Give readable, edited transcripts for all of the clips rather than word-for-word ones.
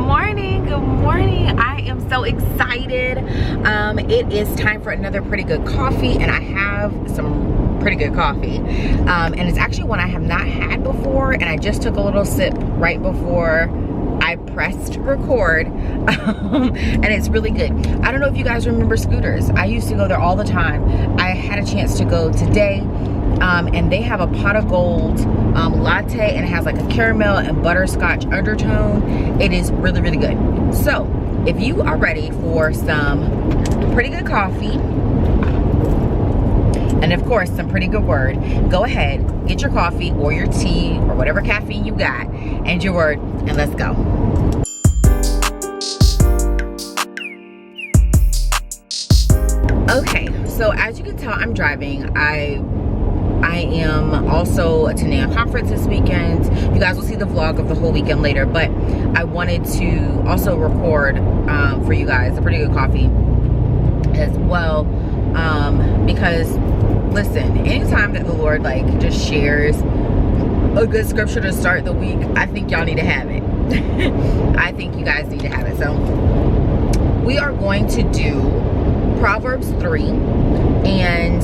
morning, good morning. I am so excited. It is time for another pretty good coffee, and I have some pretty good coffee. And it's actually one I have not had before, and I just took a little sip right before I pressed record. And it's really good. I don't know if you guys remember Scooters. I used to go there all the time. I had a chance to go today, and they have a pot of gold latte, and it has like a caramel and butterscotch undertone. It is really, really good. So if you are ready for some pretty good coffee and of course some pretty good word, go ahead, get your coffee or your tea or whatever caffeine you got and your word, and let's go. Okay, so as you can tell, I'm driving. I am also attending a conference this weekend. You guys will see the vlog of the whole weekend later, but I wanted to also record for you guys a pretty good coffee as well, because listen, anytime that the Lord like just shares a good scripture to start the week, I think y'all need to have it. I think you guys need to have it. So we are going to do Proverbs 3, and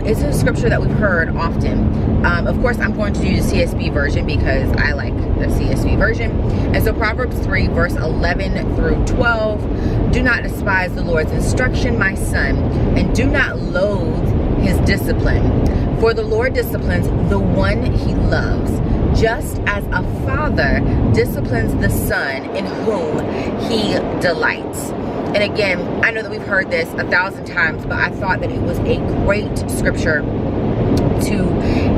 it's a scripture that we've heard often. Of course, I'm going to do the CSB version because I like the CSB version. And so Proverbs 3, verse 11 through 12, do not despise the Lord's instruction, my son, and do not loathe his discipline. For the Lord disciplines the one he loves, just as a father disciplines the son in whom he delights. And again, I know that we've heard this 1,000 times, but I thought that it was a great scripture to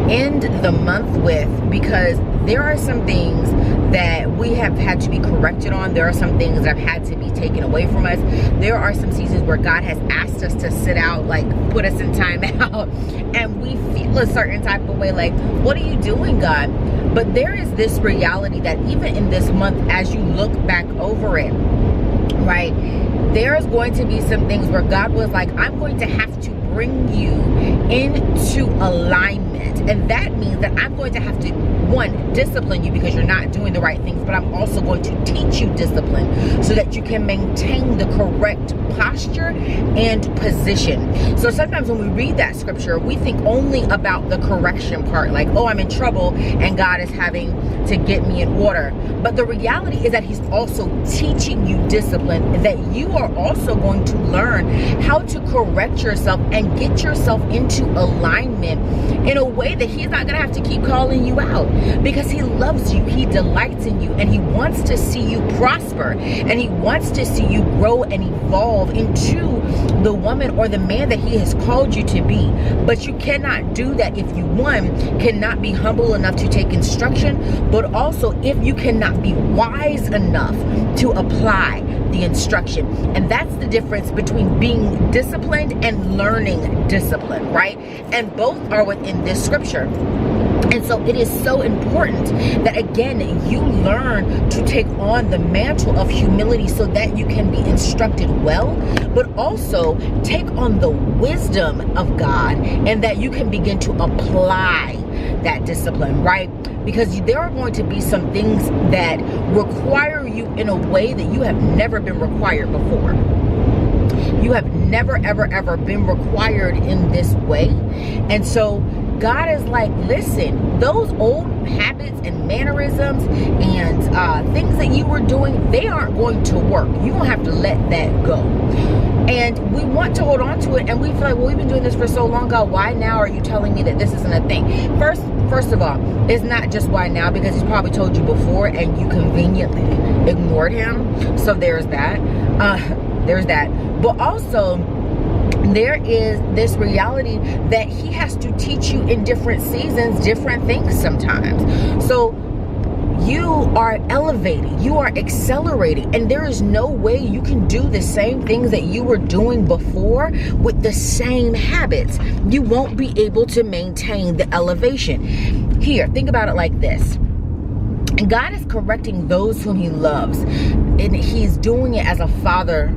end the month with, because there are some things that we have had to be corrected on. There are some things that have had to be taken away from us. There are some seasons where God has asked us to sit out, like put us in time out, and we feel a certain type of way, like, what are you doing, God? But there is this reality that even in this month, as you look back over it, right, there's going to be some things where God was like, I'm going to have to bring you into alignment. And that means that I'm going to have to, one, discipline you because you're not doing the right things, but I'm also going to teach you discipline so that you can maintain the correct posture and position. So sometimes when we read that scripture, we think only about the correction part, like, oh, I'm in trouble and God is having to get me in order. But the reality is that he's also teaching you discipline, that you are also going to learn how to correct yourself and get yourself into alignment in a way that he's not going to have to keep calling you out, because he loves you, he delights in you, and he wants to see you prosper, and he wants to see you grow and evolve into the woman or the man that he has called you to be. But you cannot do that if you, one, cannot be humble enough to take instruction, but also if you cannot be wise enough to apply the instruction. And that's the difference between being disciplined and learning discipline, right? And both are within this scripture. And so it is so important that, again, you learn to take on the mantle of humility so that you can be instructed well, but also take on the wisdom of God, and that you can begin to apply that discipline, right? Because there are going to be some things that require you in a way that you have never been required before. You have never, ever, ever been required in this way. And so God is like, listen, those old habits and mannerisms and things that you were doing, they aren't going to work. You're going to have to let that go. And we want to hold on to it, and we feel like, well, we've been doing this for so long, God, why now are you telling me that this isn't a thing? First of all, it's not just why now, because he's probably told you before and you conveniently ignored him. So there's that. But also, there is this reality that he has to teach you in different seasons, different things sometimes. So you are elevating, you are accelerating, and there is no way you can do the same things that you were doing before with the same habits. You won't be able to maintain the elevation. Here, think about it like this. God is correcting those whom he loves, and he's doing it as a father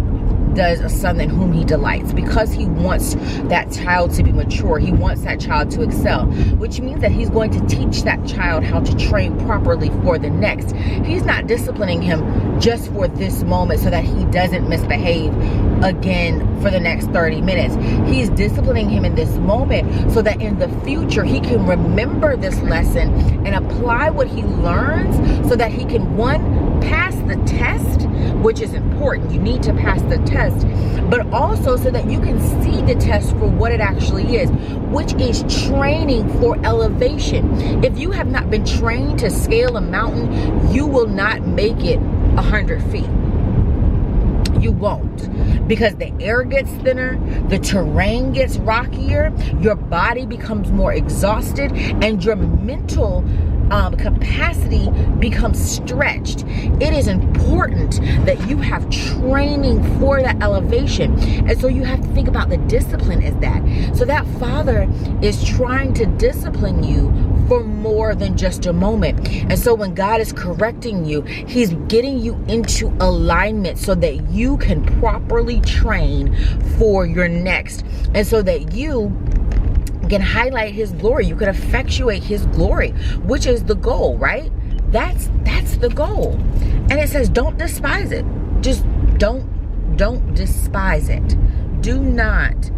does a son in whom he delights, because he wants that child to be mature. He wants that child to excel, which means that he's going to teach that child how to train properly for the next. He's not disciplining him just for this moment so that he doesn't misbehave again for the next 30 minutes. He's disciplining him in this moment so that in the future he can remember this lesson and apply what he learns so that he can, one, pass the test, which is important. You need to pass the test, but also so that you can see the test for what it actually is, which is training for elevation. If you have not been trained to scale a mountain, you will not make it 100 feet. You won't, because the air gets thinner, the terrain gets rockier, your body becomes more exhausted, and your mental capacity becomes stretched. It is important that you have training for that elevation. And so you have to think about the discipline as that. So that Father is trying to discipline you for more than just a moment. And so when God is correcting you, he's getting you into alignment so that you can properly train for your next. And so that you can highlight his glory. You can effectuate his glory, which is the goal, right? That's the goal. And it says, don't despise it. Just don't despise it. Do not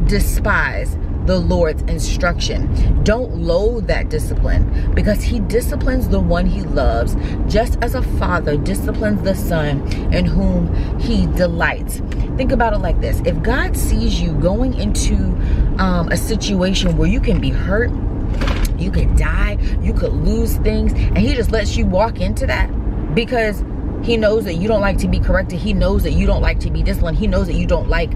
despise the Lord's instruction. Don't loathe that discipline, because he disciplines the one he loves, just as a father disciplines the son in whom he delights. Think about it like this. If God sees you going into a situation where you can be hurt, you could die, you could lose things, and he just lets you walk into that because he knows that you don't like to be corrected. He knows that you don't like to be disciplined. He knows that you don't like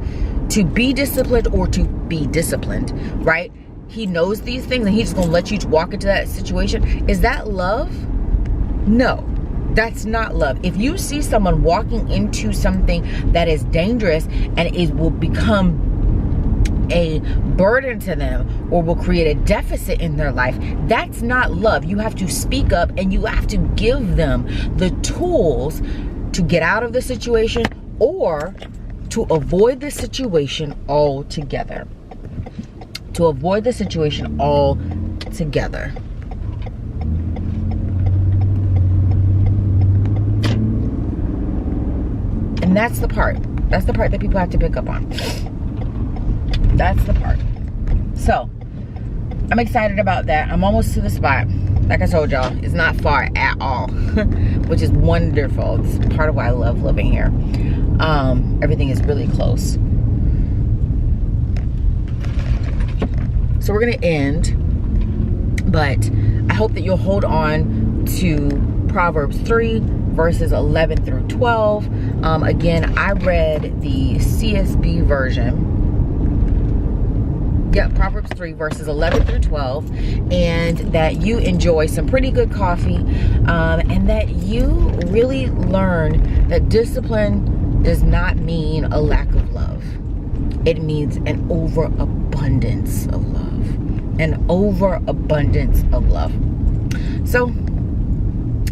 to be disciplined or to be disciplined, right? He knows these things and he's just gonna let you walk into that situation. Is that love? No, that's not love. If you see someone walking into something that is dangerous and it will become a burden to them or will create a deficit in their life, that's not love. You have to speak up and you have to give them the tools to get out of the situation or to avoid the situation altogether. To avoid the situation altogether. And that's the part. That's the part that people have to pick up on. That's the part. So, I'm excited about that. I'm almost to the spot. Like I told y'all, it's not far at all, which is wonderful. It's part of why I love living here. Everything is really close. So we're going to end, but I hope that you'll hold on to Proverbs 3, verses 11 through 12. Again, I read the CSB version. Yep, Proverbs 3, verses 11 through 12, and that you enjoy some pretty good coffee, and that you really learn that discipline does not mean a lack of love. It means an overabundance of love. An overabundance of love. So,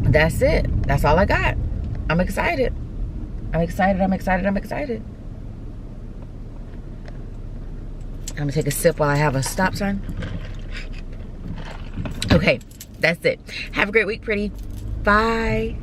that's it. That's all I got. I'm excited. I'm excited. I'm excited. I'm excited. I'm gonna take a sip while I have a stop sign. Okay, that's it. Have a great week, pretty. Bye.